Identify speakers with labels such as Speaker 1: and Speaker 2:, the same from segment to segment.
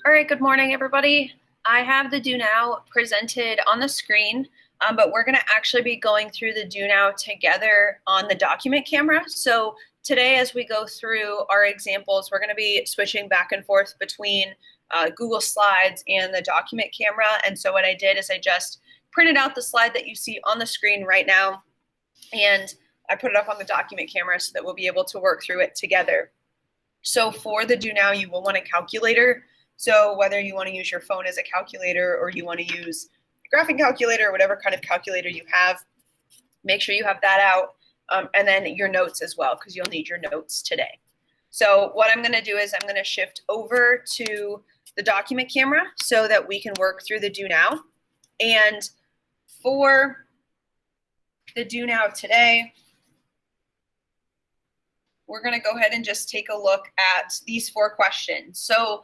Speaker 1: All right, good morning, everybody. I have the do now presented on the screen, but we're going to actually be going through the do now together on the document camera. So today, as we go through our examples, we're going to be switching back and forth between Google Slides and the document camera. And so what I did is I just printed out the slide that you see on the screen right now, and I put it up on the document camera so that we'll be able to work through it together. So for the do now, you will want a calculator. So whether you want to use your phone as a calculator or you want to use a graphing calculator or whatever kind of calculator you have, make sure you have that out, and then your notes as well, because you'll need your notes today. So what I'm going to do is I'm going to shift over to the document camera so that we can work through the do now. And for the do now today, we're going to go ahead and just take a look at these 4 questions. So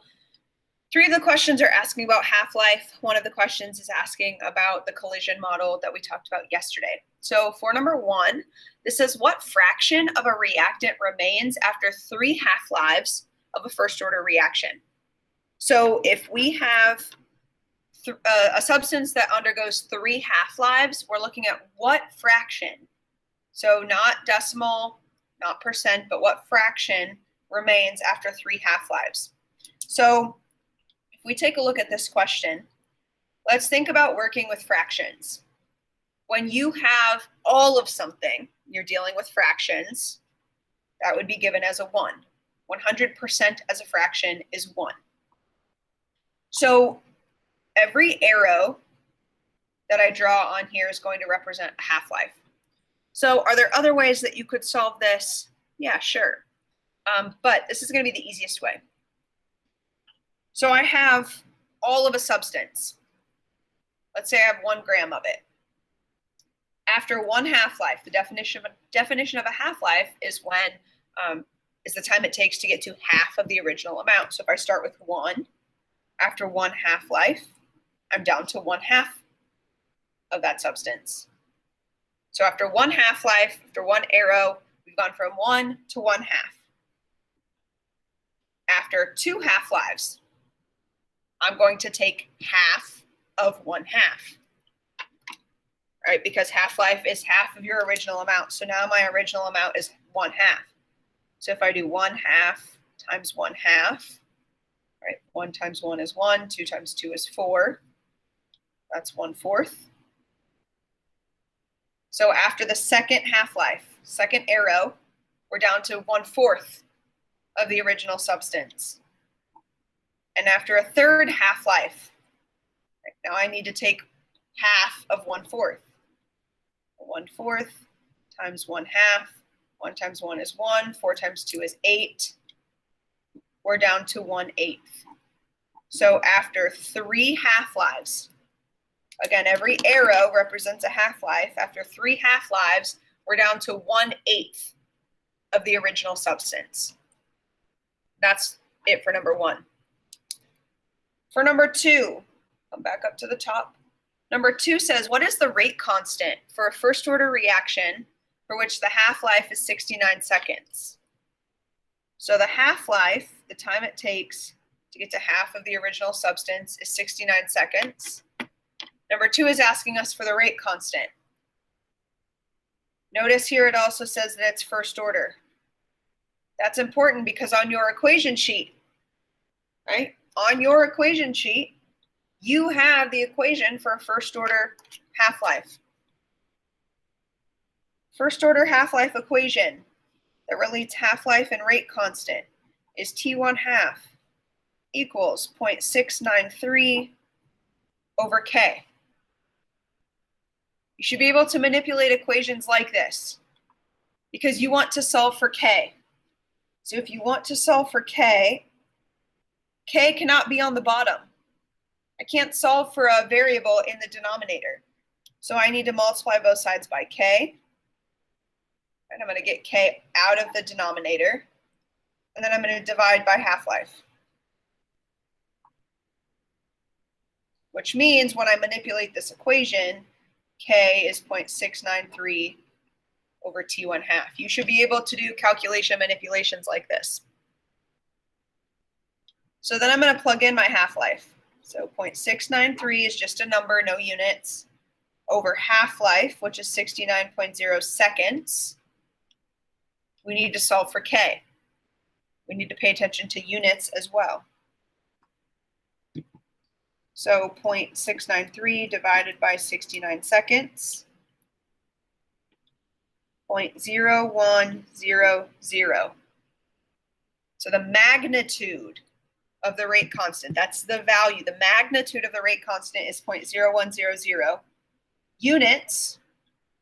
Speaker 1: 3 of the questions are asking about half-life. 1 of the questions is asking about the collision model that we talked about yesterday. So for number 1, this says, what fraction of a reactant remains after 3 half-lives of a first-order reaction? So if we have a substance that undergoes 3 half-lives, we're looking at what fraction. So not decimal, not percent, but what fraction remains after 3 half-lives. So if we take a look at this question, let's think about working with fractions. When you have all of something, you're dealing with fractions, that would be given as a 1. 100% as a fraction is 1. So every arrow that I draw on here is going to represent a half-life. So are there other ways that you could solve this? Yeah, sure. But this is going to be the easiest way. So I have all of a substance. Let's say I have 1 gram of it. After 1 half-life, the definition of a half-life is when is the time it takes to get to half of the original amount. So if I start with 1, after 1 half-life, I'm down to 1/2 of that substance. So after 1 half-life, after 1 arrow, we've gone from 1 to 1/2. After 2 half-lives, I'm going to take half of 1/2, right? Because half-life is half of your original amount. So now my original amount is 1/2. So if I do 1/2 times 1/2, right? 1 times 1 is 1, 2 times 2 is 4. That's 1/4. So after the second half-life, second arrow, we're down to 1/4 of the original substance. And after a third half-life, right, now I need to take half of 1/4. 1/4 times 1/2. 1 times 1 is 1. 4 times 2 is 8. We're down to 1/8. So after 3 half-lives, again, every arrow represents a half-life. After 3 half-lives, we're down to 1/8 of the original substance. That's it for number 1. For number 2, come back up to the top. Number 2 says, what is the rate constant for a first-order reaction for which the half-life is 69 seconds? So the half-life, the time it takes to get to half of the original substance, is 69 seconds. Number 2 is asking us for the rate constant. Notice here it also says that it's first order. That's important because on your equation sheet, right? On your equation sheet, you have the equation for a first order half-life. First order half-life equation that relates half-life and rate constant is T1/2 equals 0.693 over K. You should be able to manipulate equations like this because you want to solve for K. So if you want to solve for K, K cannot be on the bottom. I can't solve for a variable in the denominator. So I need to multiply both sides by K. And I'm going to get K out of the denominator. And then I'm going to divide by half-life. Which means when I manipulate this equation, K is 0.693 over T1/2. You should be able to do calculation manipulations like this. So then I'm going to plug in my half-life. So 0.693 is just a number, no units, over half-life, which is 69.0 seconds. We need to solve for K. We need to pay attention to units as well. So 0.693 divided by 69 seconds, 0.0100. So the magnitude of the rate constant, that's the value. The magnitude of the rate constant is 0.0100. Units,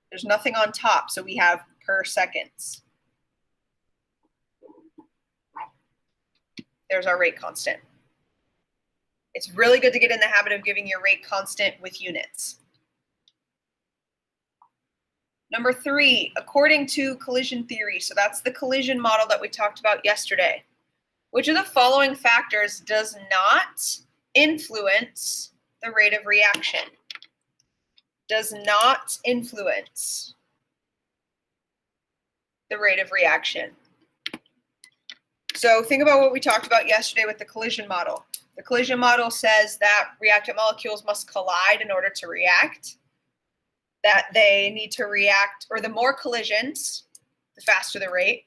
Speaker 1: there's nothing on top, so we have per seconds. There's our rate constant. It's really good to get in the habit of giving your rate constant with units. Number 3, according to collision theory, so that's the collision model that we talked about yesterday. Which of the following factors does not influence the rate of reaction? Does not influence the rate of reaction. So think about what we talked about yesterday with the collision model. The collision model says that reactant molecules must collide in order to react, that they need to react, or the more collisions, the faster the rate,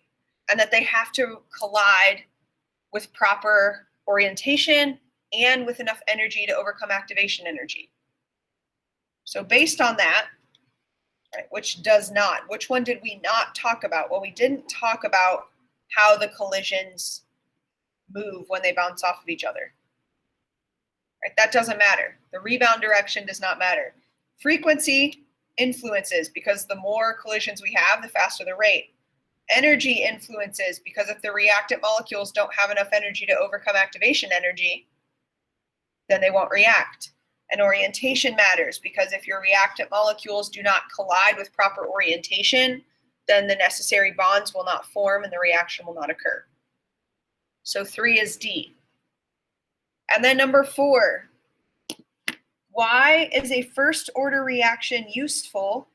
Speaker 1: and that they have to collide with proper orientation and with enough energy to overcome activation energy. So based on that, right, which does not, which one did we not talk about? Well, we didn't talk about how the collisions move when they bounce off of each other. Right, that doesn't matter. The rebound direction does not matter. Frequency influences because the more collisions we have, the faster the rate. Energy influences because if the reactant molecules don't have enough energy to overcome activation energy, then they won't react. And orientation matters because if your reactant molecules do not collide with proper orientation, then the necessary bonds will not form and the reaction will not occur. So 3 is D. And then number 4, why is a first order reaction useful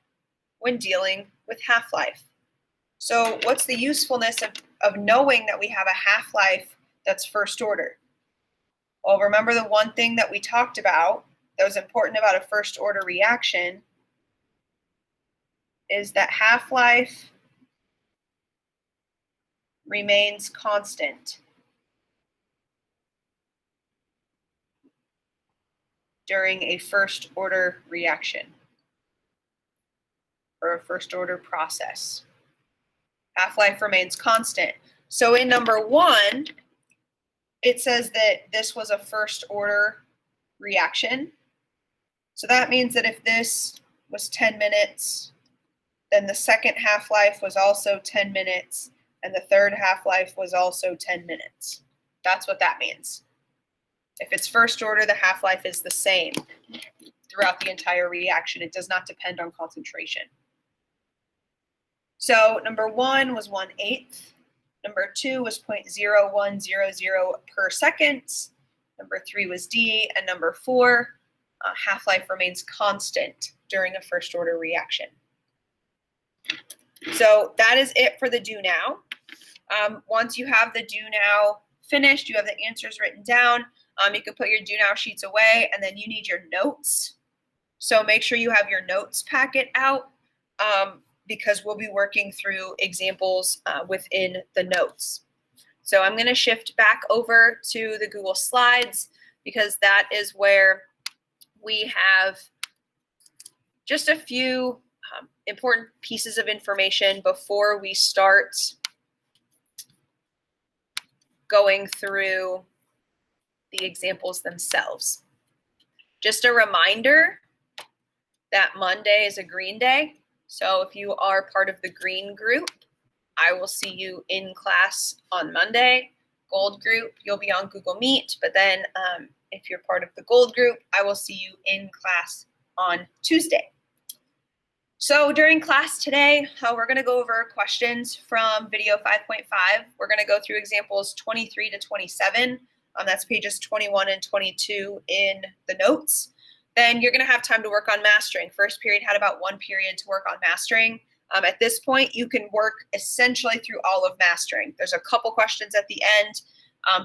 Speaker 1: when dealing with half-life? So what's the usefulness of knowing that we have a half-life that's first order? Well, remember the one thing that we talked about that was important about a first order reaction is that half-life remains constant during a first order reaction or a first order process. Half-life remains constant. So in number 1, it says that this was a first order reaction. So that means that if this was 10 minutes, then the second half-life was also 10 minutes, and the third half-life was also 10 minutes. That's what that means. If it's first order, the half-life is the same throughout the entire reaction. It does not depend on concentration. So number 1 was 1/8. Number 2 was 0.0100 per second. Number 3 was D. And number 4, half-life remains constant during a first order reaction. So that is it for the do now. Once you have the do now finished, you have the answers written down, you can put your do now sheets away, and then you need your notes. So make sure you have your notes packet out because we'll be working through examples within the notes. So I'm going to shift back over to the Google Slides because that is where we have just a few important pieces of information before we start going through the examples themselves. Just a reminder that Monday is a green day. So if you are part of the green group, I will see you in class on Monday. Gold group, you'll be on Google Meet, but then if you're part of the gold group, I will see you in class on Tuesday. So during class today, we're going to go over questions from video 5.5. We're going to go through examples 23 to 27. That's pages 21 and 22 in the notes. Then you're going to have time to work on mastering. First period had about 1 period to work on mastering. At this point, you can work essentially through all of mastering. There's a couple questions at the end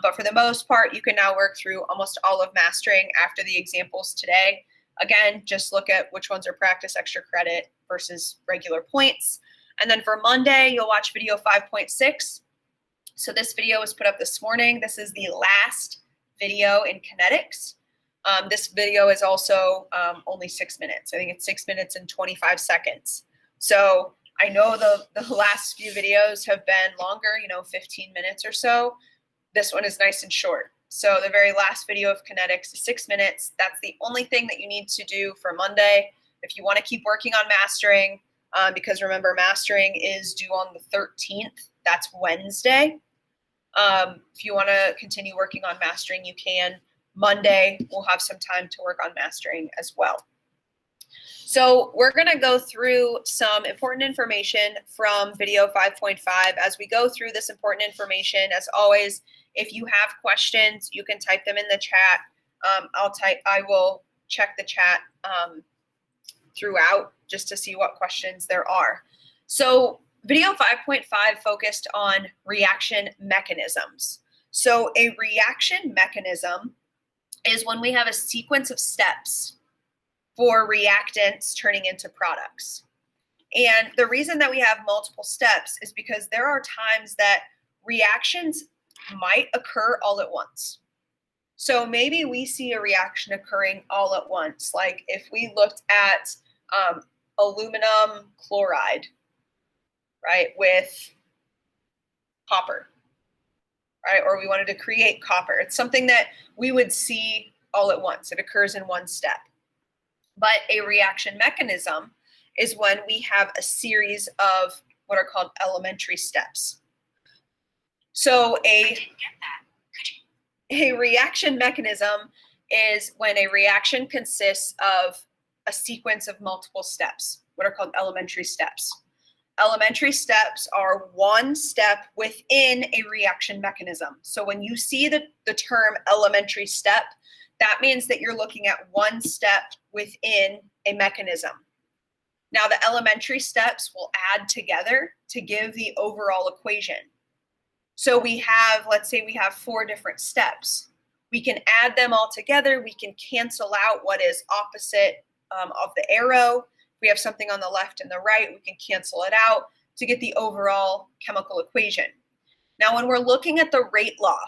Speaker 1: But for the most part, you can now work through almost all of mastering after the examples today. Again, just look at which ones are practice extra credit versus regular points. And then for Monday, you'll watch video 5.6. So this video was put up this morning. This is the last video in kinetics. This video is also only 6 minutes. I think it's 6 minutes and 25 seconds. So I know the last few videos have been longer, 15 minutes or so. This one is nice and short. So the very last video of kinetics is 6 minutes. That's the only thing that you need to do for Monday. If you want to keep working on mastering, because remember, mastering is due on the 13th. That's Wednesday. If you want to continue working on mastering, you can. Monday, we'll have some time to work on mastering as well. So we're going to go through some important information from video 5.5. As we go through this important information, as always, if you have questions, you can type them in the chat. I will check the chat throughout just to see what questions there are. So video 5.5 focused on reaction mechanisms. So a reaction mechanism is when we have a sequence of steps for reactants turning into products. And the reason that we have multiple steps is because there are times that reactions might occur all at once. So maybe we see a reaction occurring all at once. Like if we looked at aluminum chloride, right, with copper, right? Or we wanted to create copper. It's something that we would see all at once. It occurs in one step. But a reaction mechanism is when we have a series of what are called elementary steps. So a reaction mechanism is when a reaction consists of a sequence of multiple steps, what are called elementary steps. Elementary steps are one step within a reaction mechanism. So when you see the term elementary step, that means that you're looking at one step within a mechanism. Now the elementary steps will add together to give the overall equation. So we have, let's say we have 4 different steps. We can add them all together. We can cancel out what is opposite of the arrow. We have something on the left and the right, we can cancel it out to get the overall chemical equation. Now, when we're looking at the rate law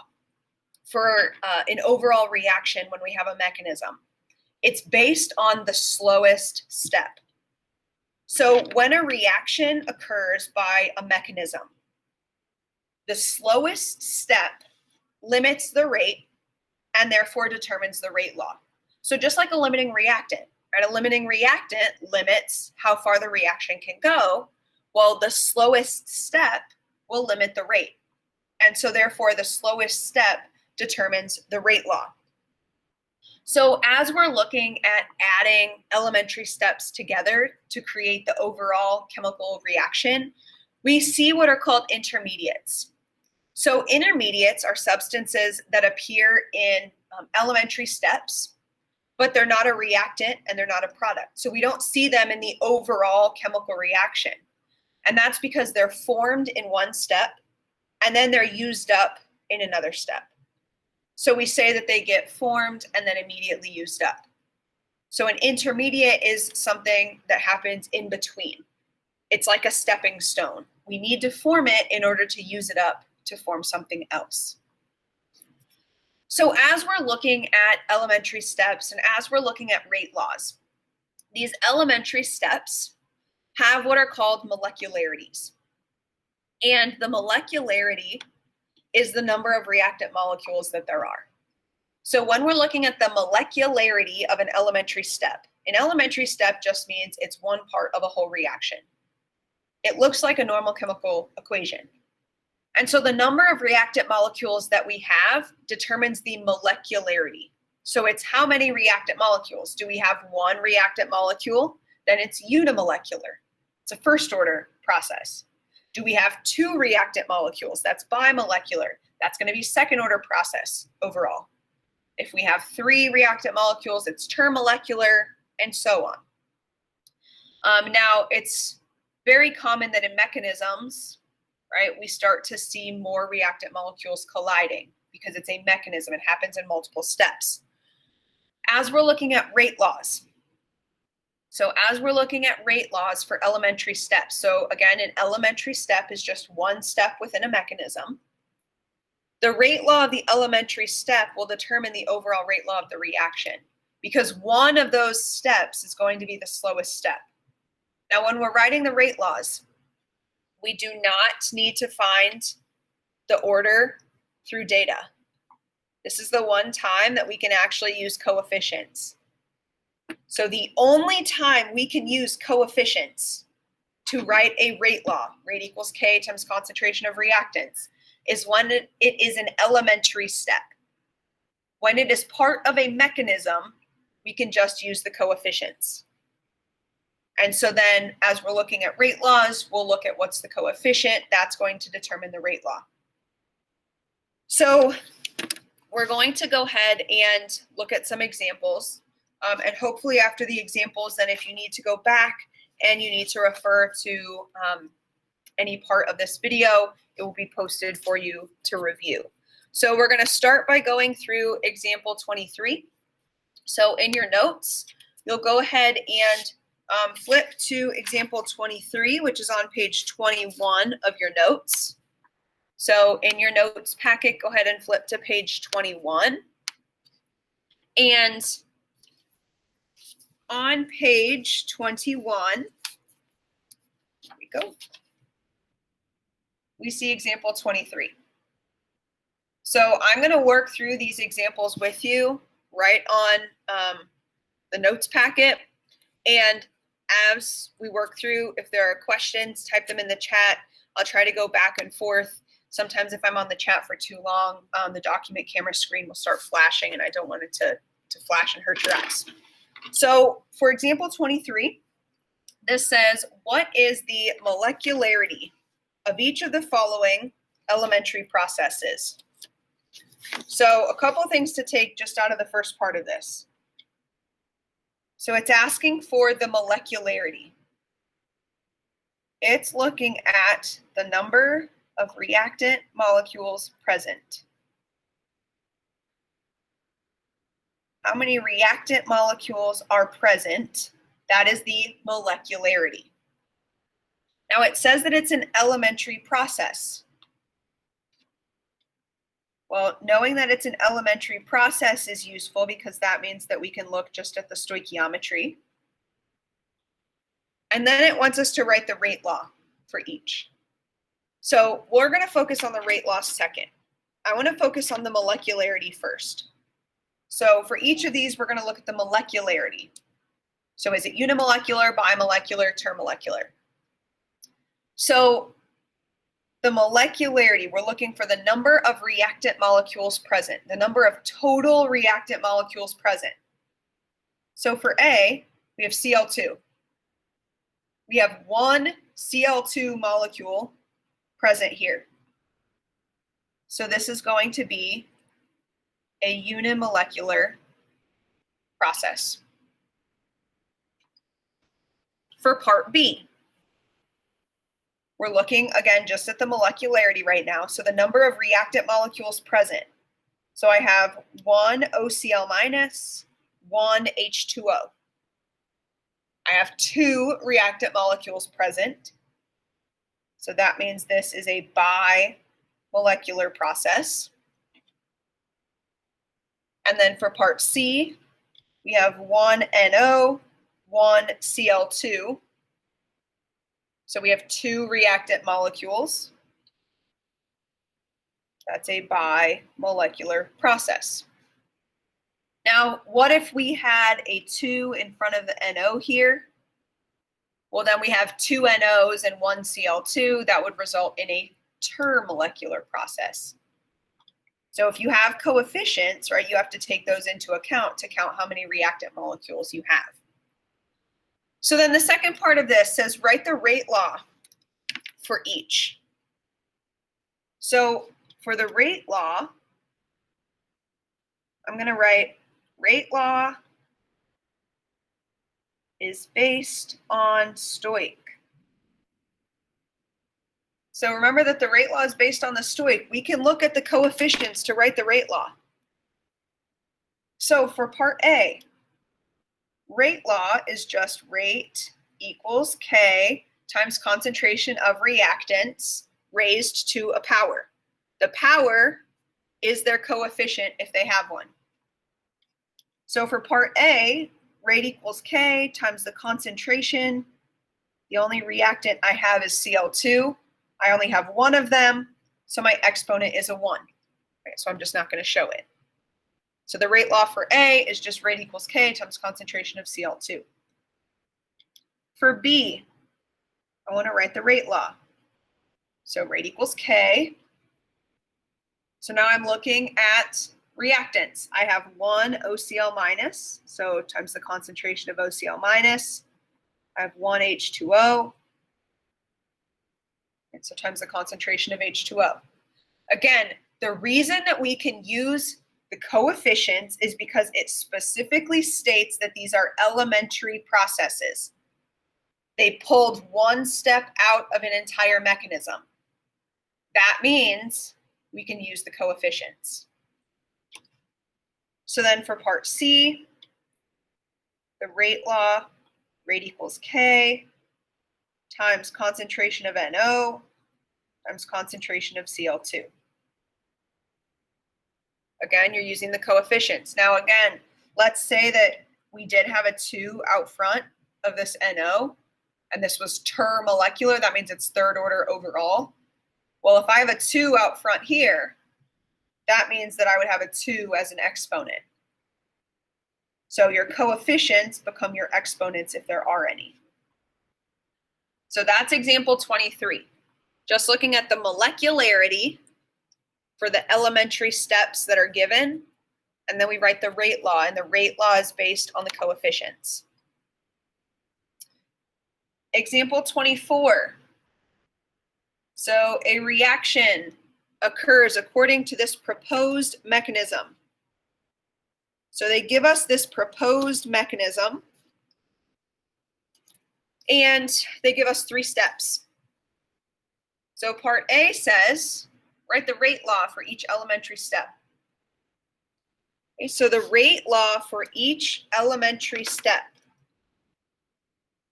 Speaker 1: for an overall reaction when we have a mechanism, it's based on the slowest step. So when a reaction occurs by a mechanism, the slowest step limits the rate and therefore determines the rate law. So just like a limiting reactant, right? A limiting reactant limits how far the reaction can go. Well, the slowest step will limit the rate. And so therefore the slowest step determines the rate law. So as we're looking at adding elementary steps together to create the overall chemical reaction, we see what are called intermediates. So intermediates are substances that appear in elementary steps, but they're not a reactant and they're not a product. So we don't see them in the overall chemical reaction. And that's because they're formed in one step and then they're used up in another step. So we say that they get formed and then immediately used up. So an intermediate is something that happens in between. It's like a stepping stone. We need to form it in order to use it up to form something else. So as we're looking at elementary steps and as we're looking at rate laws, these elementary steps have what are called molecularities. And the molecularity is the number of reactant molecules that there are. So when we're looking at the molecularity of an elementary step, an elementary step just means it's one part of a whole reaction. It looks like a normal chemical equation. And so the number of reactant molecules that we have determines the molecularity. So it's how many reactant molecules. Do we have one reactant molecule? Then it's unimolecular. It's a first order process. Do we have 2 reactant molecules? That's bimolecular. That's going to be second order process overall. If we have 3 reactant molecules, it's termolecular, and so on. Now, it's very common that in mechanisms, right, we start to see more reactant molecules colliding because it's a mechanism. It happens in multiple steps. As we're looking at rate laws, so as we're looking at rate laws for elementary steps, so again, an elementary step is just one step within a mechanism. The rate law of the elementary step will determine the overall rate law of the reaction, because one of those steps is going to be the slowest step. Now, when we're writing the rate laws, we do not need to find the order through data. This is the one time that we can actually use coefficients. So the only time we can use coefficients to write a rate law, rate equals K times concentration of reactants, is when it is an elementary step. When it is part of a mechanism, we can just use the coefficients. And so then as we're looking at rate laws, we'll look at what's the coefficient. That's going to determine the rate law. So we're going to go ahead and look at some examples. And hopefully after the examples, then if you need to go back and you need to refer to any part of this video, it will be posted for you to review. So we're going to start by going through example 23. So in your notes, you'll go ahead and flip to example 23, which is on page 21 of your notes. So in your notes packet, go ahead and flip to page 21. And on page 21, here we go, we see example 23. So I'm going to work through these examples with you right on the notes packet. And as we work through, if there are questions, type them in the chat. I'll try to go back and forth. Sometimes if I'm on the chat for too long, the document camera screen will start flashing, and I don't want it to flash and hurt your eyes. So for example 23, this says, what is the molecularity of each of the following elementary processes? So a couple of things to take just out of the first part of this. So it's asking for the molecularity. It's looking at the number of reactant molecules present. How many reactant molecules are present? That is the molecularity. Now it says that it's an elementary process. Well, knowing that it's an elementary process is useful because that means that we can look just at the stoichiometry. And then it wants us to write the rate law for each. So we're going to focus on the rate law second. I want to focus on the molecularity first. So for each of these, we're going to look at the molecularity. So is it unimolecular, bimolecular, termolecular? So the molecularity, we're looking for the number of reactant molecules present, the number of total reactant molecules present. So for A, we have Cl2. We have one Cl2 molecule present here. So this is going to be a unimolecular process. For part B, we're looking again just at the molecularity right now. So the number of reactant molecules present. So I have one OCl minus, one H2O. I have two reactant molecules present. So that means this is a bimolecular process. And then for part C, we have one NO, one Cl2. So we have two reactant molecules. That's a bimolecular process. Now, what if we had a 2 in front of the NO here? Well, then we have two NOs and one Cl2. That would result in a termolecular process. So if you have coefficients, right, you have to take those into account to count how many reactant molecules you have. So then the second part of this says write the rate law for each. So for the rate law, I'm going to write rate law is based on stoich. So remember that the rate law is based on the stoich. We can look at the coefficients to write the rate law. So for part A, rate law is just rate equals K times concentration of reactants raised to a power. The power is their coefficient if they have one. So for part A, rate equals K times the concentration. The only reactant I have is Cl2. I only have one of them, so my exponent is a 1. Okay, so I'm just not going to show it. So the rate law for A is just rate equals K times concentration of Cl2. For B, I want to write the rate law. So rate equals K. So now I'm looking at reactants. I have one OCl minus, so times the concentration of OCl minus. I have one H2O. And so times the concentration of H2O. Again, the reason that we can use the coefficients is because it specifically states that these are elementary processes. They pulled one step out of an entire mechanism. That means we can use the coefficients. So then for part C, the rate law, rate equals K times concentration of NO times concentration of Cl2. Again, you're using the coefficients. Now again, let's say that we did have a 2 out front of this NO, and this was termolecular. That means it's third order overall. Well, if I have a 2 out front here, that means that I would have a 2 as an exponent. So your coefficients become your exponents if there are any. So that's example 23. Just looking at the molecularity for the elementary steps that are given, and then we write the rate law, and the rate law is based on the coefficients. Example 24. So a reaction occurs according to this proposed mechanism. So they give us this proposed mechanism, and they give us 3 steps. So part A says, write the rate law for each elementary step. Okay, so the rate law for each elementary step,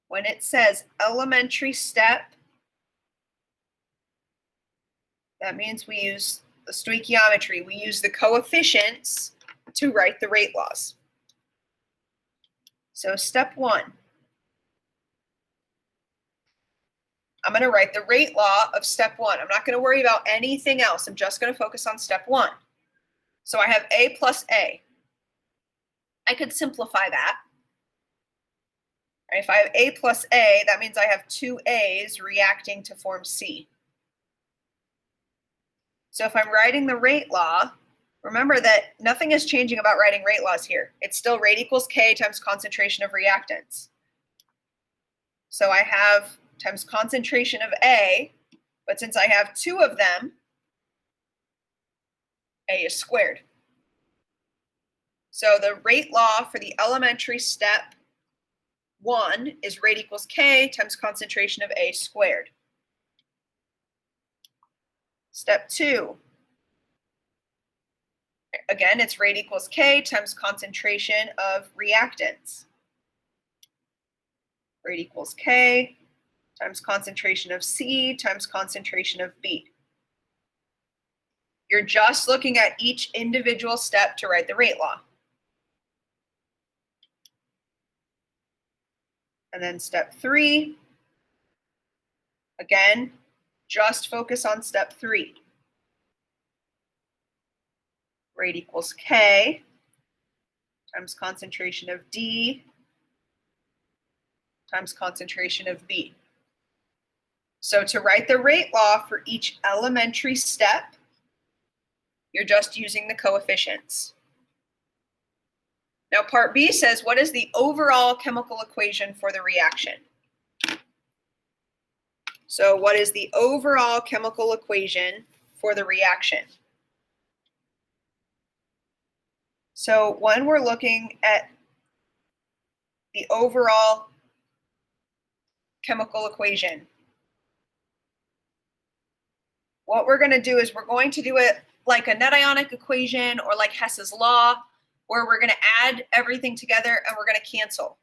Speaker 1: when it says elementary step, that means we use the stoichiometry. We use the coefficients to write the rate laws. So step 1. I'm going to write the rate law of step 1. I'm not going to worry about anything else. I'm just going to focus on step 1. So I have A plus A. I could simplify that. If I have A plus A, that means I have 2 A's reacting to form C. So if I'm writing the rate law, remember that nothing is changing about writing rate laws here. It's still rate equals K times concentration of reactants. So I have times concentration of A, but since I have 2 of them, A is squared. So the rate law for the elementary step 1 is rate equals K times concentration of A squared. Step 2, again, it's rate equals K times concentration of reactants. Rate equals K times concentration of C times concentration of B. You're just looking at each individual step to write the rate law. And then step 3, again, just focus on step 3. Rate equals K times concentration of D times concentration of B. So to write the rate law for each elementary step, you're just using the coefficients. Now part B says, what is the overall chemical equation for the reaction? So what is the overall chemical equation for the reaction? So when we're looking at the overall chemical equation, what we're going to do is we're going to do it like a net ionic equation or like Hess's law, where we're going to add everything together and we're going to cancel.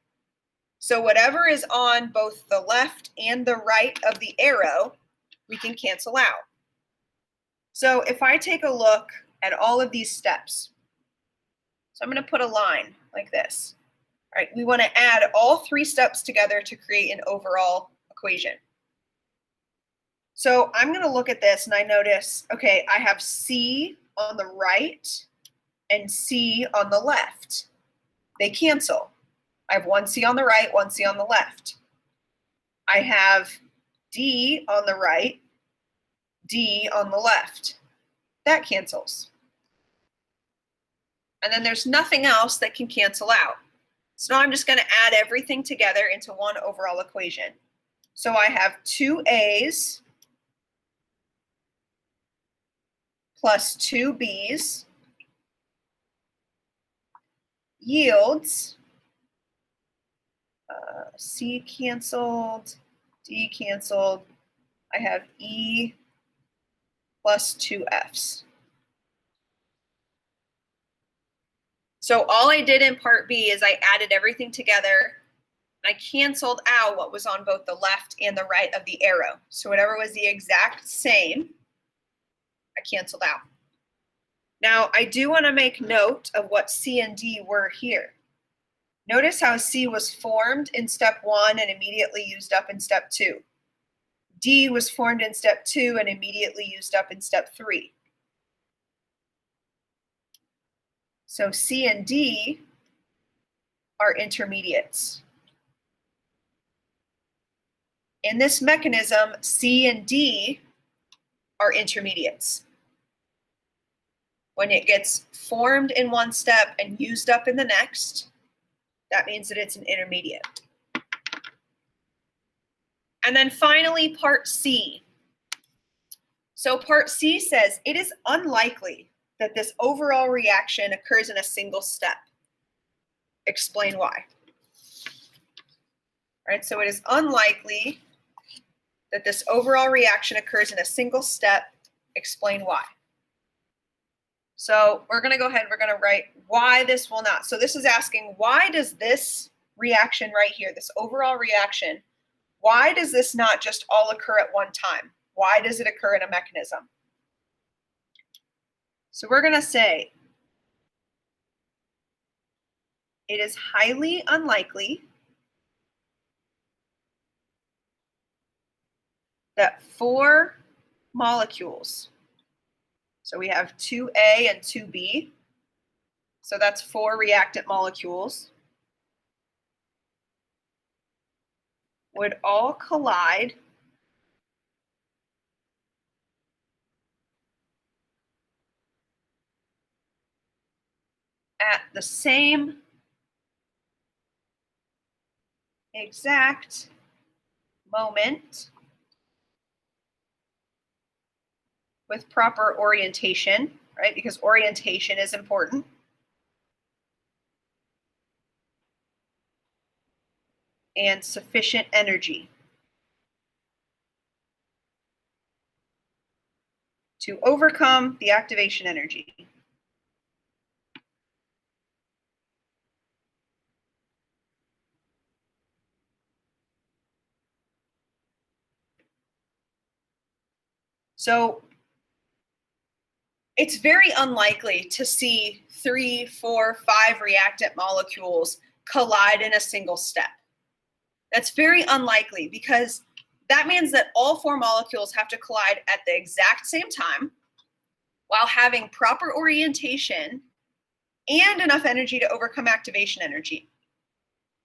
Speaker 1: So whatever is on both the left and the right of the arrow, we can cancel out. So if I take a look at all of these steps, so I'm going to put a line like this. All right, we want to add all 3 steps together to create an overall equation. So I'm going to look at this and I notice, okay, I have C on the right and C on the left. They cancel. I have 1 C on the right, 1 C on the left. I have D on the right, D on the left. That cancels. And then there's nothing else that can cancel out. So now I'm just going to add everything together into one overall equation. So I have 2 A's plus 2 B's yields C canceled, D canceled. I have E plus 2 F's. So all I did in part B is I added everything together. I canceled out what was on both the left and the right of the arrow. So whatever was the exact same, I canceled out. Now I do want to make note of what C and D were here. Notice how C was formed in step 1 and immediately used up in step 2. D was formed in step 2 and immediately used up in step 3. So C and D are intermediates. In this mechanism, C and D are intermediates. When it gets formed in one step and used up in the next, that means that it's an intermediate. And then finally, part C. So part C says it is unlikely that this overall reaction occurs in a single step. Explain why. All right, so it is unlikely that this overall reaction occurs in a single step. Explain why. So we're going to go ahead and we're going to write why this will not. So this is asking, why does this reaction right here, this overall reaction, why does this not just all occur at one time? Why does it occur in a mechanism? So we're going to say it is highly unlikely that 4 molecules, so we have 2A and 2B, so that's 4 reactant molecules, would all collide at the same exact moment with proper orientation, right? Because orientation is important. And sufficient energy to overcome the activation energy. So it's very unlikely to see 3, 4, 5 reactant molecules collide in a single step. That's very unlikely because that means that all 4 molecules have to collide at the exact same time while having proper orientation and enough energy to overcome activation energy.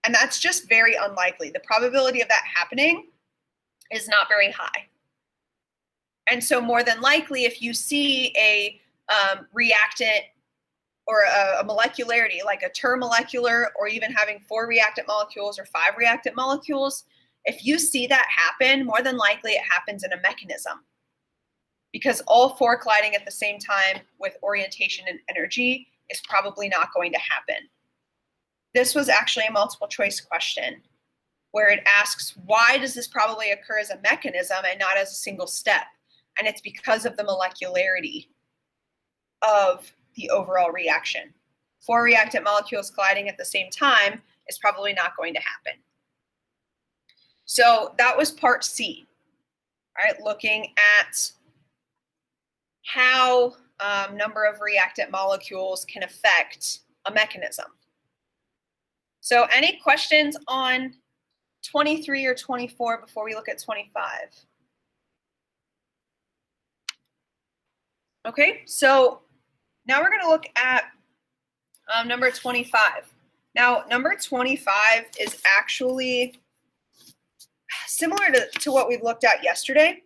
Speaker 1: And that's just very unlikely. The probability of that happening is not very high. And so more than likely, if you see a reactant or a molecularity, like a termolecular, or even having 4 reactant molecules or 5 reactant molecules, if you see that happen, more than likely it happens in a mechanism. Because all 4 colliding at the same time with orientation and energy is probably not going to happen. This was actually a multiple choice question where it asks, why does this probably occur as a mechanism and not as a single step? and it's because of the molecularity of the overall reaction. 4 reactant molecules colliding at the same time is probably not going to happen. So that was part C, right? Looking at how number of reactant molecules can affect a mechanism. So any questions on 23 or 24 before we look at 25? Okay, so now we're going to look at number 25. Now, number 25 is actually similar to what we looked at yesterday,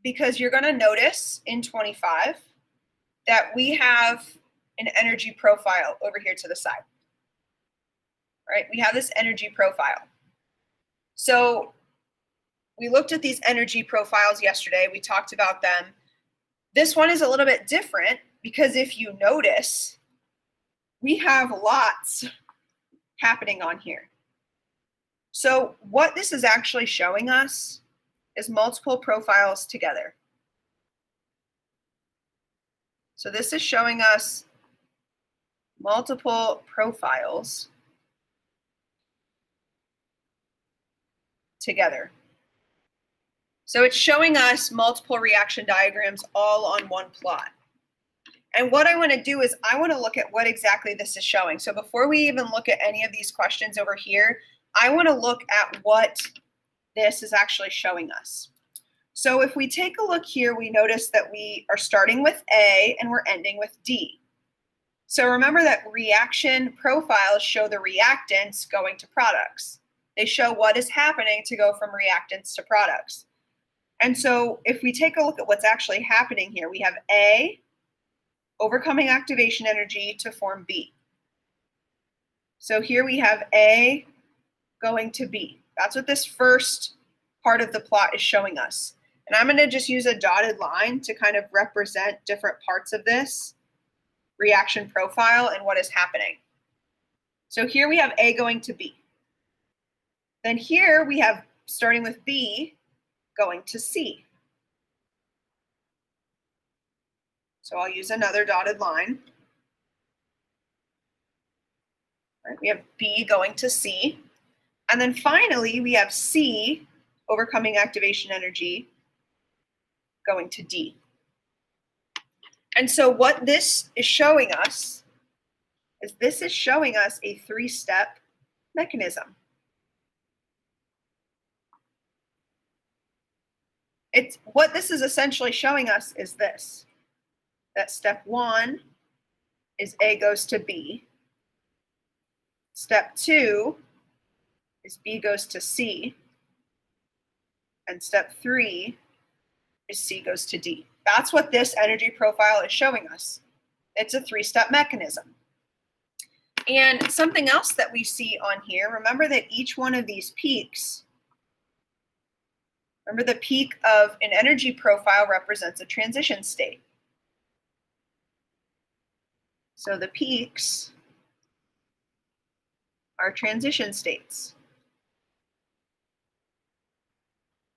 Speaker 1: because you're going to notice in 25 that we have an energy profile over here to the side. Right? We have this energy profile. So we looked at these energy profiles yesterday. We talked about them. This one is a little bit different because if you notice, we have lots happening on here. So what this is actually showing us is multiple profiles together. So this is showing us multiple profiles together. So it's showing us multiple reaction diagrams all on one plot. And what I want to do is I want to look at what exactly this is showing. So before we even look at any of these questions over here, I want to look at what this is actually showing us. So if we take a look here, we notice that we are starting with A and we're ending with D. So remember that reaction profiles show the reactants going to products. They show what is happening to go from reactants to products. And so if we take a look at what's actually happening here, we have A overcoming activation energy to form B. So here we have A going to B. That's what this first part of the plot is showing us. And I'm going to just use a dotted line to kind of represent different parts of this reaction profile and what is happening. So here we have A going to B. Then here we have, starting with B, going to C. So I'll use another dotted line. All right, we have B going to C. And then finally, we have C overcoming activation energy going to D. And so what this is showing us is this is showing us a 3-step mechanism. It's what this is essentially showing us is this, that step 1 is A goes to B. Step 2 is B goes to C. And step 3 is C goes to D. That's what this energy profile is showing us. It's a 3-step mechanism. And something else that we see on here, remember that each one of these peaks, remember the peak of an energy profile represents a transition state. So the peaks are transition states.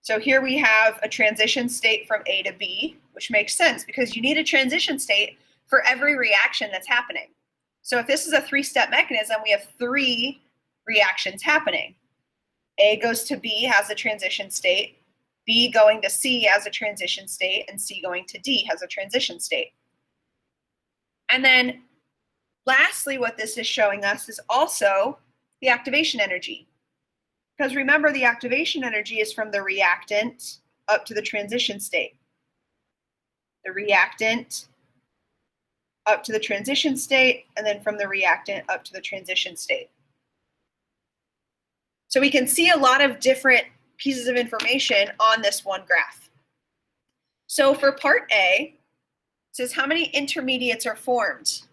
Speaker 1: So here we have a transition state from A to B, which makes sense because you need a transition state for every reaction that's happening. So if this is a 3-step mechanism, we have 3 reactions happening. A goes to B has a transition state, B going to C has a transition state, and C going to D has a transition state. And then lastly, what this is showing us is also the activation energy. Because remember, the activation energy is from the reactant up to the transition state. The reactant up to the transition state, and then from the reactant up to the transition state. So we can see a lot of different pieces of information on this one graph. So for part A, it says how many intermediates are formed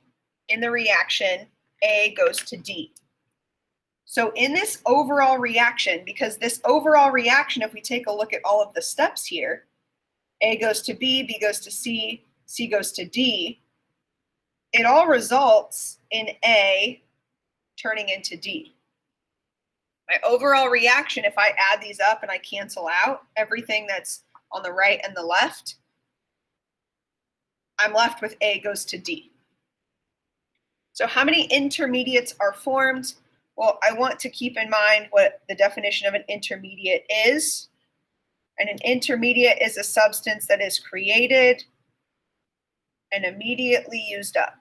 Speaker 1: in the reaction A goes to D. So in this overall reaction, because this overall reaction, if we take a look at all of the steps here, A goes to B, B goes to C, C goes to D, it all results in A turning into D. My overall reaction, if I add these up and I cancel out everything that's on the right and the left, I'm left with A goes to D. So how many intermediates are formed? Well, I want to keep in mind what the definition of an intermediate is. And an intermediate is a substance that is created and immediately used up.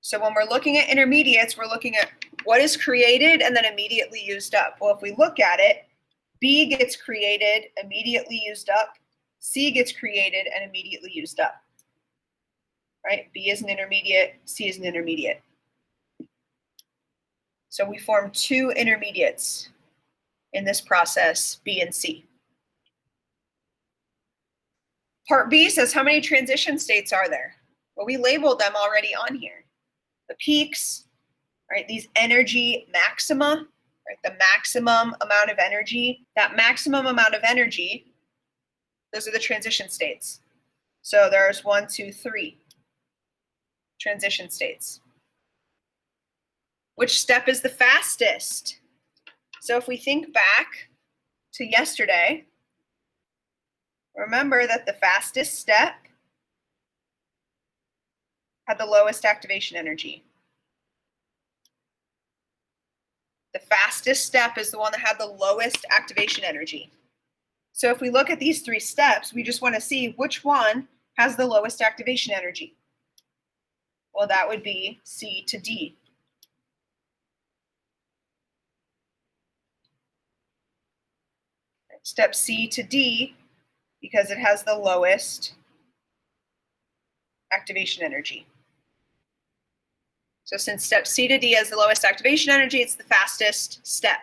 Speaker 1: So when we're looking at intermediates, we're looking at what is created and then immediately used up. Well, if we look at it, B gets created, immediately used up. C gets created and immediately used up. Right? B is an intermediate, C is an intermediate. So we form two intermediates in this process, B and C. Part B says, how many transition states are there? Well, we labeled them already on here. The peaks, right? These energy maxima, right? The maximum amount of energy. That maximum amount of energy, those are the transition states. So there's 1, 2, 3 transition states. Which step is the fastest? So if we think back to yesterday, remember that the fastest step had the lowest activation energy. The fastest step is the one that had the lowest activation energy. So if we look at these three steps, we just want to see which one has the lowest activation energy. Well, that would be C to D. Step C to D, because it has the lowest activation energy. So since step C to D has the lowest activation energy, it's the fastest step.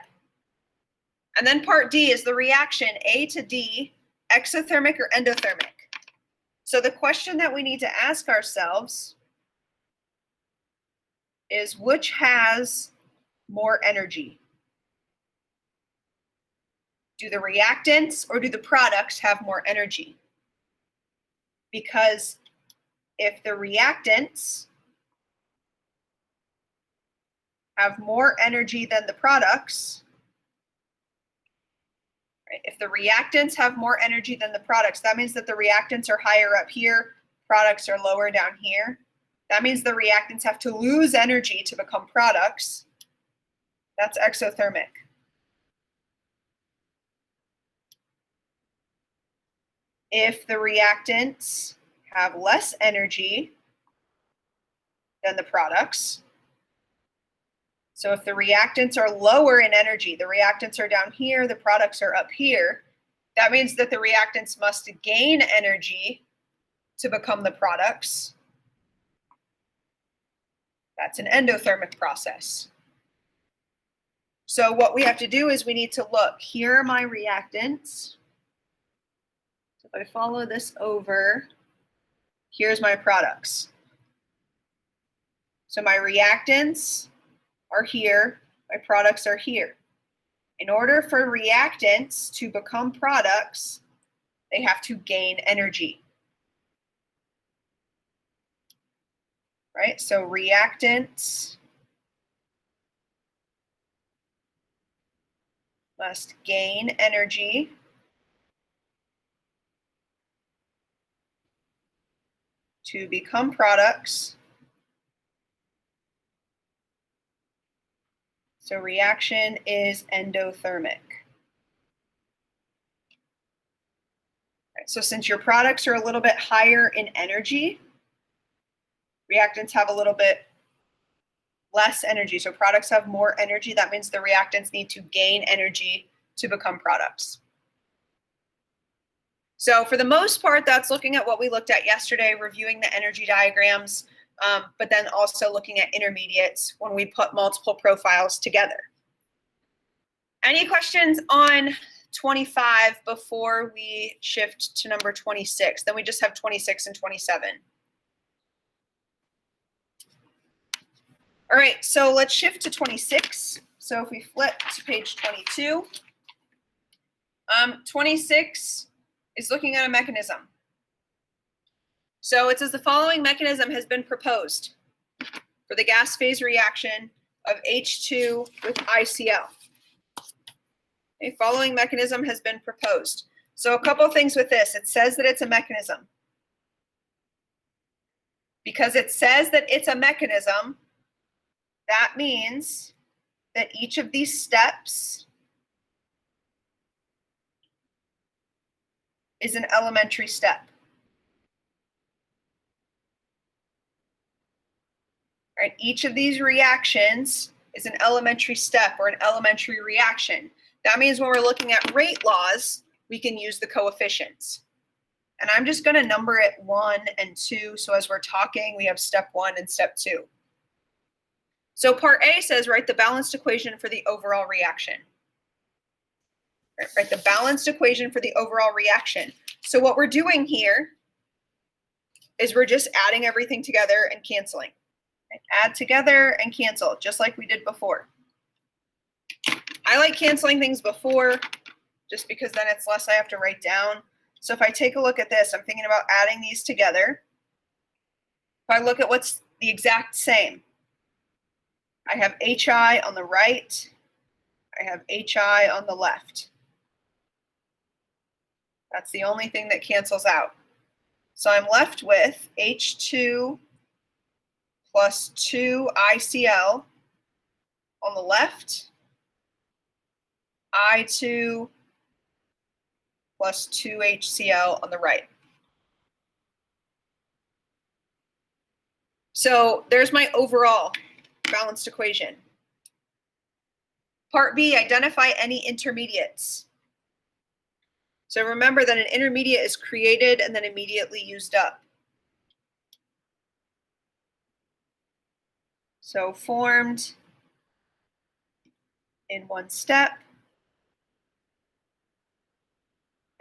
Speaker 1: And then part D is the reaction A to D, exothermic or endothermic. So the question that we need to ask ourselves is, which has more energy? Do the reactants or do the products have more energy? Because if the reactants have more energy than the products, right? If the reactants have more energy than the products, that means that the reactants are higher up here, products are lower down here. That means the reactants have to lose energy to become products. That's exothermic. If the reactants have less energy than the products, so if the reactants are lower in energy, the reactants are down here, the products are up here, that means that the reactants must gain energy to become the products. That's an endothermic process. So what we have to do is we need to look. Here are my reactants. So if I follow this over, here's my products. So my reactants are here, my products are here. In order for reactants to become products, they have to gain energy. Right? So reactants must gain energy to become products. So reaction is endothermic. Right, so since your products are a little bit higher in energy, reactants have a little bit less energy. So products have more energy. That means the reactants need to gain energy to become products. So for the most part, that's looking at what we looked at yesterday, reviewing the energy diagrams, but then also looking at intermediates when we put multiple profiles together. Any questions on 25 before we shift to number 26? Then we just have 26 and 27. All right, so let's shift to 26. So if we flip to page 22, 26 is looking at a mechanism. So it says the following mechanism has been proposed for the gas phase reaction of H2 with ICl. A following mechanism has been proposed. So a couple things with this. It says that it's a mechanism. Because it says that it's a mechanism, that means that each of these steps is an elementary step. Right? Each of these reactions is an elementary step or an elementary reaction. That means when we're looking at rate laws, we can use the coefficients. And I'm just going to number it 1 and 2. So as we're talking, we have step 1 and step 2. So part A says write the balanced equation for the overall reaction. Write the balanced equation for the overall reaction. So what we're doing here is we're just adding everything together and canceling. Add together and cancel, just like we did before. I like canceling things before, just because then it's less I have to write down. So if I take a look at this, I'm thinking about adding these together. If I look at what's the exact same, I have HI on the right, I have HI on the left. That's the only thing that cancels out. So I'm left with H2 plus 2 ICl on the left, I2 plus 2 HCl on the right. So there's my overall balanced equation. Part B, identify any intermediates. So remember that an intermediate is created and then immediately used up. So formed in one step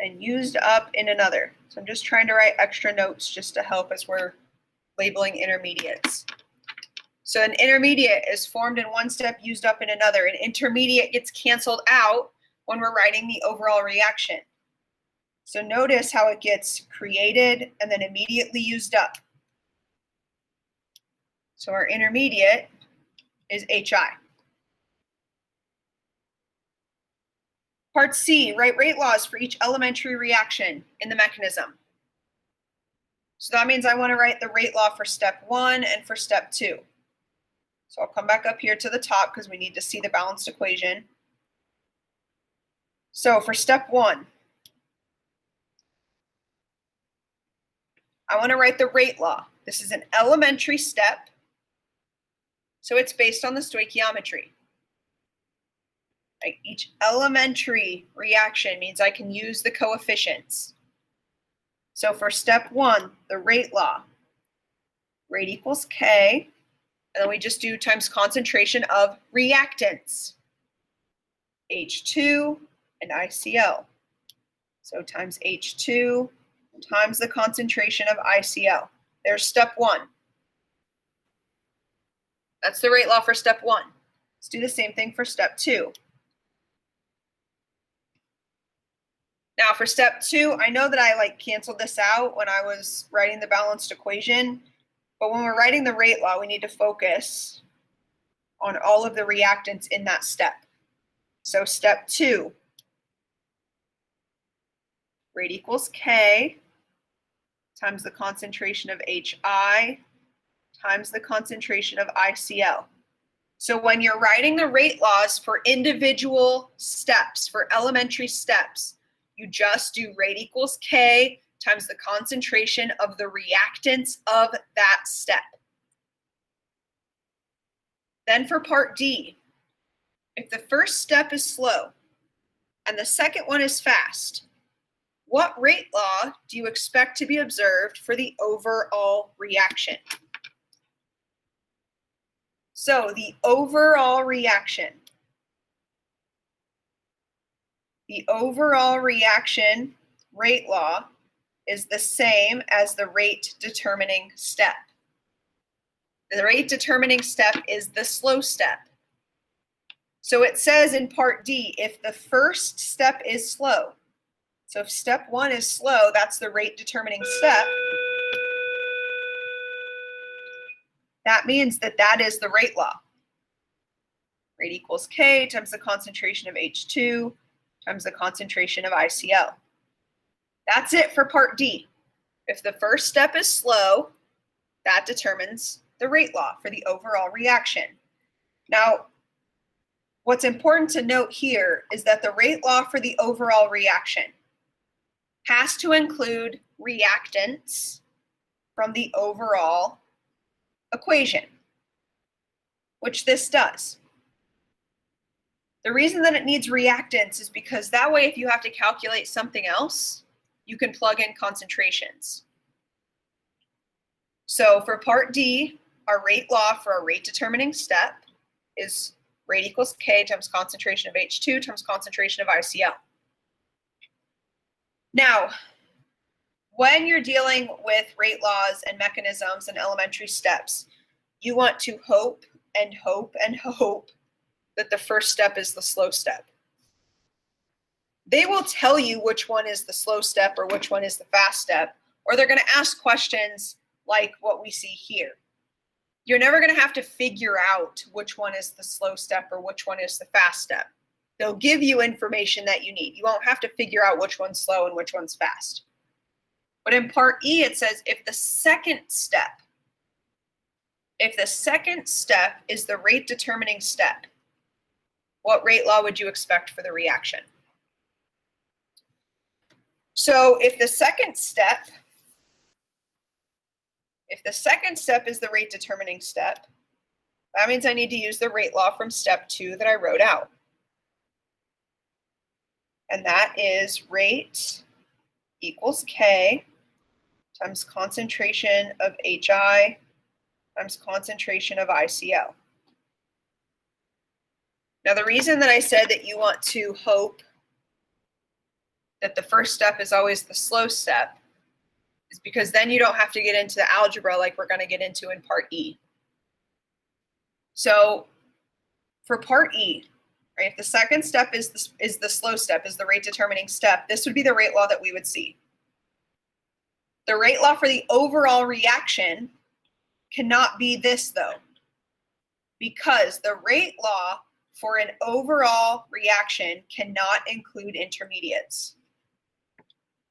Speaker 1: and used up in another. So I'm just trying to write extra notes just to help as we're labeling intermediates. So an intermediate is formed in one step, used up in another. An intermediate gets canceled out when we're writing the overall reaction. So notice how it gets created and then immediately used up. So our intermediate is HI. Part C, write rate laws for each elementary reaction in the mechanism. So that means I want to write the rate law for step 1 and for step 2. So I'll come back up here to the top because we need to see the balanced equation. So for step 1, I want to write the rate law. This is an elementary step, so it's based on the stoichiometry. Right? Each elementary reaction means I can use the coefficients. So for step 1, the rate law, rate equals K, and then we just do times concentration of reactants, H2 and ICl. So times H2 times the concentration of ICl. There's step 1. That's the rate law for step 1. Let's do the same thing for step 2. Now for step 2, I know that I canceled this out when I was writing the balanced equation, but when we're writing the rate law, we need to focus on all of the reactants in that step. So step 2, rate equals K times the concentration of HI times the concentration of ICl. So when you're writing the rate laws for individual steps, for elementary steps, you just do rate equals K times the concentration of the reactants of that step. Then for part D, if the first step is slow and the second one is fast, what rate law do you expect to be observed for the overall reaction? So the overall reaction rate law is the same as the rate determining step. The rate determining step is the slow step. So it says in part D, if the first step is slow, so if step 1 is slow, that's the rate determining step. That means that that is the rate law. Rate equals K times the concentration of H2 times the concentration of ICL. That's it for part D. If the first step is slow, that determines the rate law for the overall reaction. Now, what's important to note here is that the rate law for the overall reaction has to include reactants from the overall equation, which this does. The reason that it needs reactants is because that way if you have to calculate something else, you can plug in concentrations. So for part D, our rate law for a rate determining step is rate equals K times concentration of H2 times concentration of ICL. Now, when you're dealing with rate laws and mechanisms and elementary steps, you want to hope and hope and hope that the first step is the slow step. They will tell you which one is the slow step or which one is the fast step, or they're going to ask questions like what we see here. You're never going to have to figure out which one is the slow step or which one is the fast step. They'll give you information that you need. You won't have to figure out which one's slow and which one's fast. But in part E, it says if the second step is the rate determining step, what rate law would you expect for the reaction? So if the second step is the rate determining step, that means I need to use the rate law from step 2 that I wrote out. And that is rate equals K times concentration of HI times concentration of ICL. Now, the reason that I said that you want to hope that the first step is always the slow step is because then you don't have to get into the algebra like we're going to get into in part E. So for part E, right, if the second step is the slow step, is the rate determining step, this would be the rate law that we would see. The rate law for the overall reaction cannot be this, though, because the rate law for an overall reaction cannot include intermediates.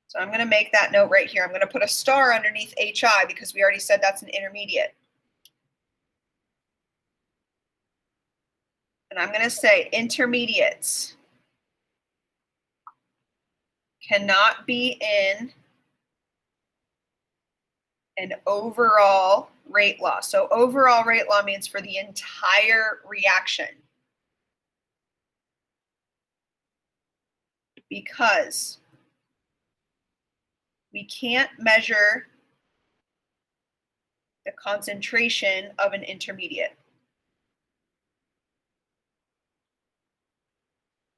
Speaker 1: So I'm going to make that note right here. I'm going to put a star underneath HI because we already said that's an intermediate. And I'm going to say intermediates cannot be in an overall rate law. So overall rate law means for the entire reaction. Because we can't measure the concentration of an intermediate.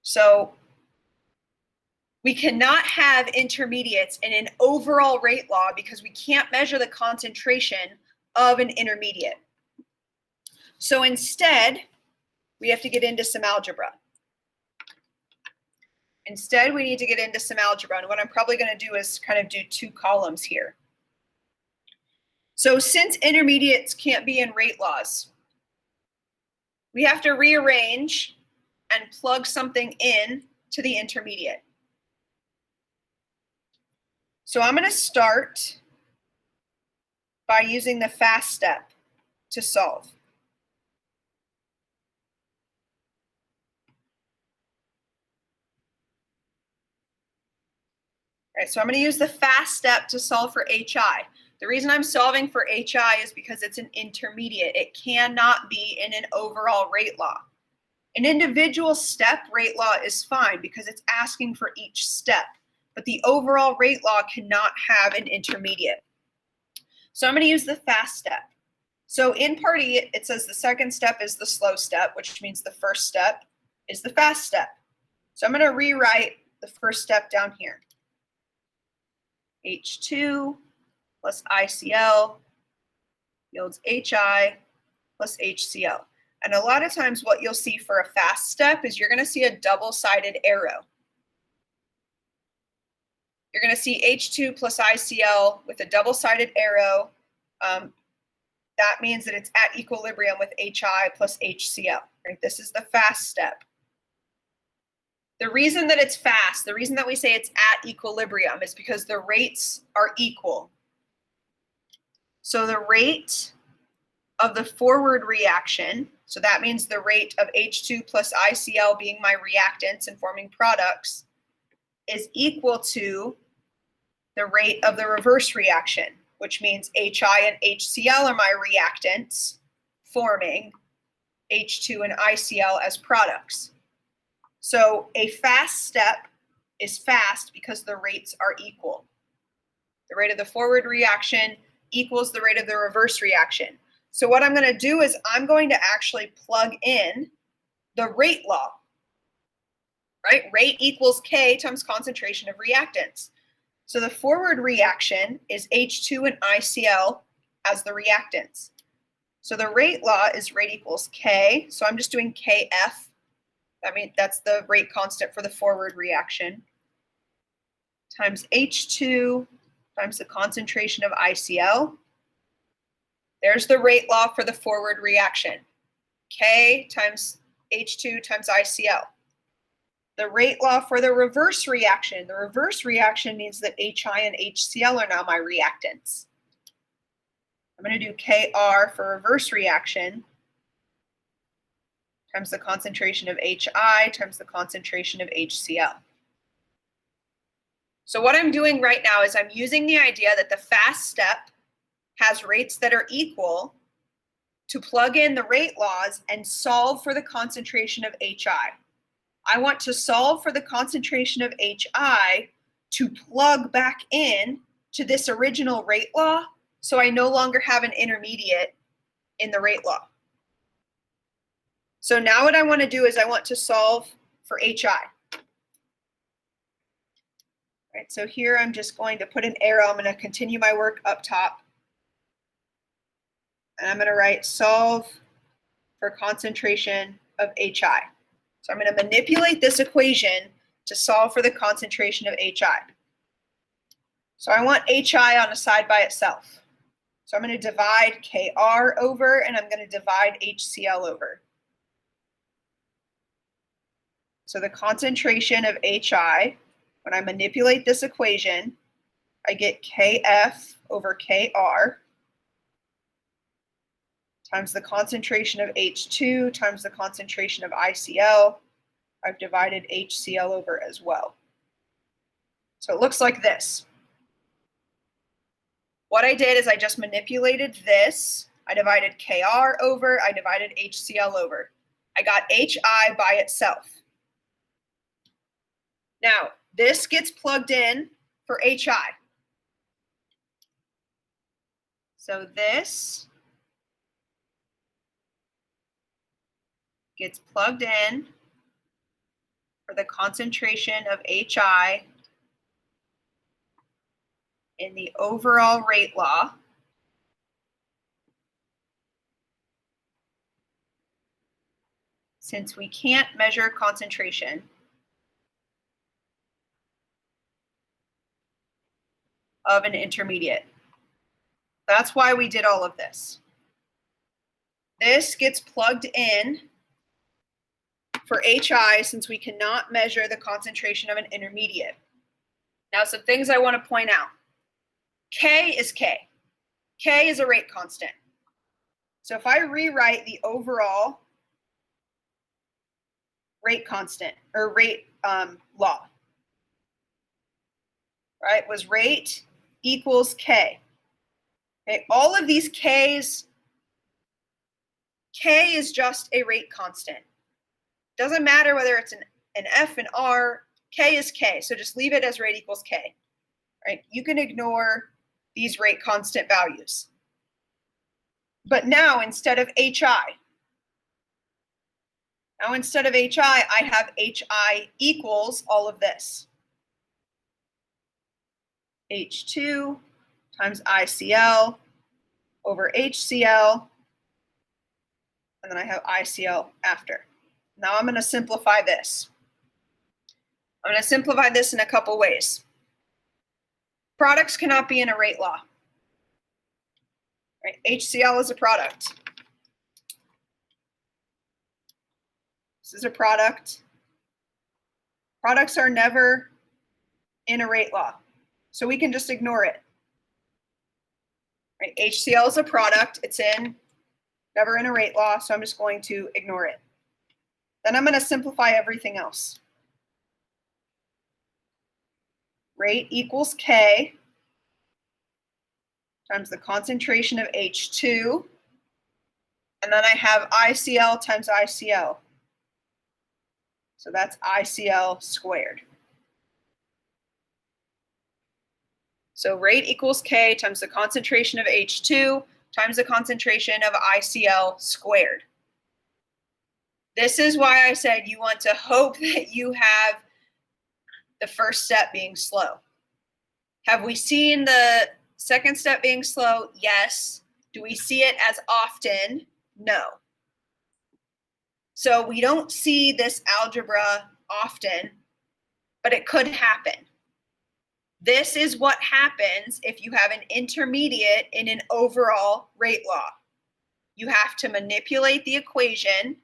Speaker 1: So we cannot have intermediates in an overall rate law because we can't measure the concentration of an intermediate. So instead, we have to get into some algebra. Instead, we need to get into some algebra. And what I'm probably going to do is kind of do 2 columns here. So since intermediates can't be in rate laws, we have to rearrange and plug something in to the intermediate. So I'm going to start by using the fast step to solve. All right, so I'm going to use the fast step to solve for HI. The reason I'm solving for HI is because it's an intermediate. It cannot be in an overall rate law. An individual step rate law is fine because it's asking for each step, but the overall rate law cannot have an intermediate. So I'm going to use the fast step. So in part E, it says the second step is the slow step, which means the first step is the fast step. So I'm going to rewrite the first step down here. H2 plus ICL yields HI plus HCl. And a lot of times what you'll see for a fast step is you're going to see a double-sided arrow. You're going to see H2 plus ICL with a double-sided arrow. That means that it's at equilibrium with HI plus HCl. Right? This is the fast step. The reason that it's fast, the reason that we say it's at equilibrium is because the rates are equal. So the rate of the forward reaction, so that means the rate of H2 plus ICl being my reactants and forming products, is equal to the rate of the reverse reaction, which means HI and HCl are my reactants forming H2 and ICl as products. So a fast step is fast because the rates are equal. The rate of the forward reaction equals the rate of the reverse reaction. So what I'm going to do is I'm going to actually plug in the rate law, right? Rate equals K times concentration of reactants. So the forward reaction is H2 and ICl as the reactants. So the rate law is rate equals K. So I'm just doing KF. I mean, that's the rate constant for the forward reaction, times H2 times the concentration of ICl. There's the rate law for the forward reaction, K times H2 times ICl. The rate law for the reverse reaction means that HI and HCl are now my reactants. I'm going to do Kr for reverse reaction times the concentration of HI times the concentration of HCl. So what I'm doing right now is I'm using the idea that the fast step has rates that are equal to plug in the rate laws and solve for the concentration of HI. I want to solve for the concentration of HI to plug back in to this original rate law, so I no longer have an intermediate in the rate law. So now what I want to do is I want to solve for HI. All right, so here I'm just going to put an arrow. I'm going to continue my work up top. And I'm going to write solve for concentration of HI. So I'm going to manipulate this equation to solve for the concentration of HI. So I want HI on a side by itself. So I'm going to divide Kr over, and I'm going to divide HCl over. So the concentration of HI, when I manipulate this equation, I get Kf over Kr times the concentration of H2 times the concentration of ICl. I've divided HCl over as well. So it looks like this. What I did is I just manipulated this. I divided Kr over, I divided HCl over. I got HI by itself. Now, this gets plugged in for HI. So this gets plugged in for the concentration of HI in the overall rate law. Since we can't measure concentration of an intermediate. That's why we did all of this. This gets plugged in for HI since we cannot measure the concentration of an intermediate. Now, some things I want to point out. K is K. K is a rate constant. So if I rewrite the overall rate constant or rate law, right, was rate equals K. Okay, all of these K's, K is just a rate constant. Doesn't matter whether it's an F, an R, K is K. So just leave it as rate equals K. Right? You can ignore these rate constant values. But now instead of HI, I have HI equals all of this. H2 times ICl over HCl, and then I have ICl after. Now I'm going to simplify this. I'm going to simplify this in a couple ways. Products cannot be in a rate law. Right? HCl is a product. This is a product. Products are never in a rate law, so we can just ignore it. Right? HCl is a product. It's never in a rate law, so I'm just going to ignore it. Then I'm going to simplify everything else. Rate equals K times the concentration of H2. And then I have ICl times ICl. So that's ICl squared. So rate equals K times the concentration of H2 times the concentration of ICl squared. This is why I said you want to hope that you have the first step being slow. Have we seen the second step being slow? Yes. Do we see it as often? No. So we don't see this algebra often, but it could happen. This is what happens if you have an intermediate in an overall rate law. You have to manipulate the equation,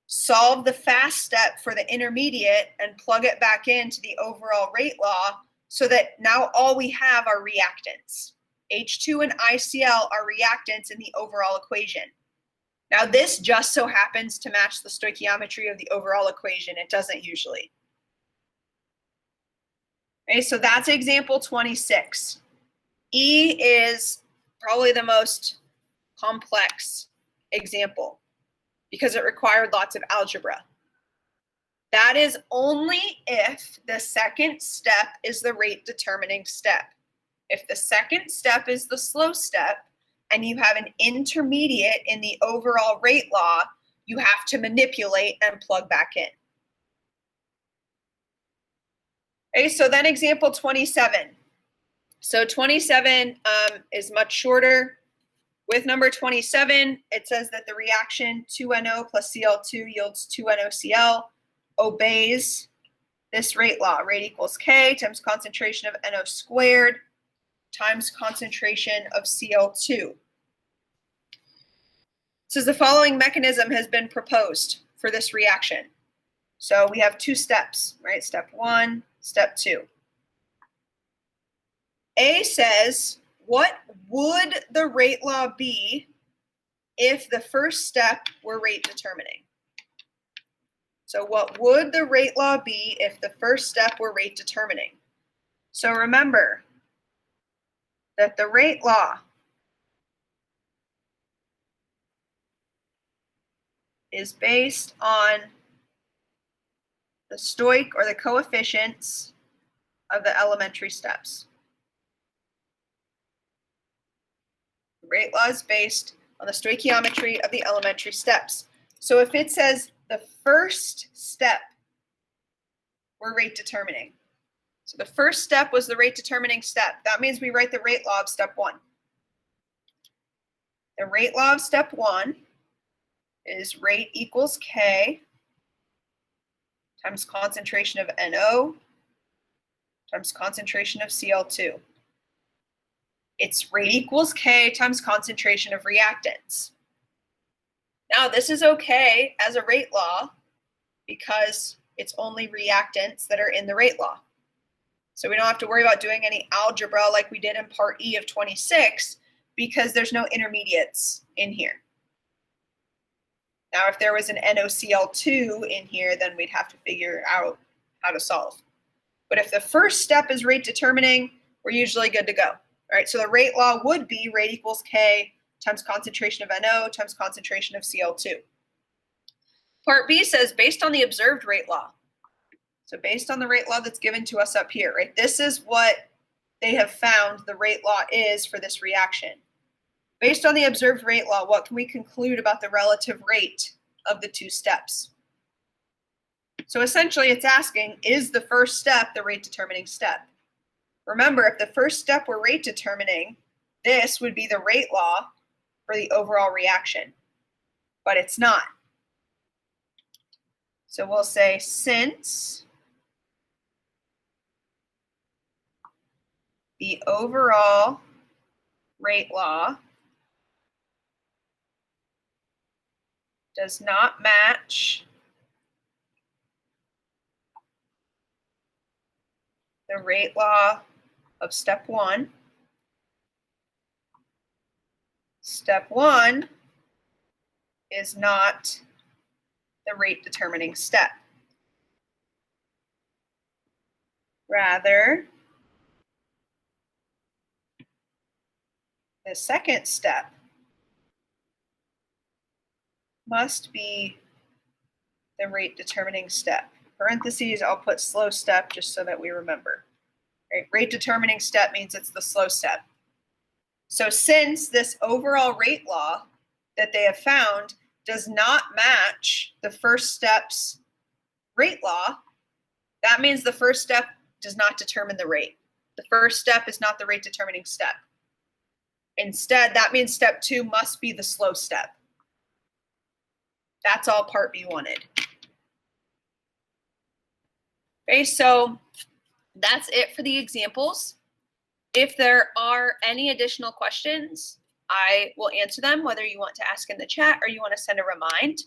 Speaker 1: solve the fast step for the intermediate, and plug it back into the overall rate law so that now all we have are reactants. H2 and ICl are reactants in the overall equation. Now this just so happens to match the stoichiometry of the overall equation. It doesn't usually. Okay, so that's example 26. E is probably the most complex example because it required lots of algebra. That is only if the second step is the rate determining step. If the second step is the slow step and you have an intermediate in the overall rate law, you have to manipulate and plug back in. Okay, so then example 27. So 27 is much shorter. With number 27, it says that the reaction 2NO plus Cl2 yields 2NOCl obeys this rate law. Rate equals K times concentration of NO squared times concentration of Cl2. It says the following mechanism has been proposed for this reaction. So we have two steps, right? Step 1, step 2. A says, what would the rate law be if the first step were rate determining? So what would the rate law be if the first step were rate determining? So remember that the rate law is based on the stoich or the coefficients of the elementary steps. The rate law is based on the stoichiometry of the elementary steps. So if it says the first step were rate determining, so the first step was the rate determining step, that means we write the rate law of step 1. The rate law of step 1 is rate equals K times concentration of NO times concentration of Cl2. It's rate equals K times concentration of reactants. Now this is okay as a rate law because it's only reactants that are in the rate law. So we don't have to worry about doing any algebra like we did in part E of 26 because there's no intermediates in here. Now, if there was an NOCl2 in here, then we'd have to figure out how to solve. But if the first step is rate determining, we're usually good to go. All right, so the rate law would be rate equals K times concentration of NO times concentration of Cl2. Part B says based on the observed rate law. So based on the rate law that's given to us up here, right? This is what they have found the rate law is for this reaction. Based on the observed rate law, what can we conclude about the relative rate of the two steps? So essentially it's asking, is the first step the rate determining step? Remember, if the first step were rate determining, this would be the rate law for the overall reaction, but it's not. So we'll say since the overall rate law does not match the rate law of step 1. Step 1 is not the rate determining step. Rather, the second step must be the rate determining step. Parentheses, I'll put slow step just so that we remember. Right? Rate determining step means it's the slow step. So since this overall rate law that they have found does not match the first step's rate law, that means the first step does not determine the rate. The first step is not the rate determining step. Instead, that means step 2 must be the slow step. That's all part B wanted. Okay, so that's it for the examples. If there are any additional questions, I will answer them, whether you want to ask in the chat or you want to send a remind.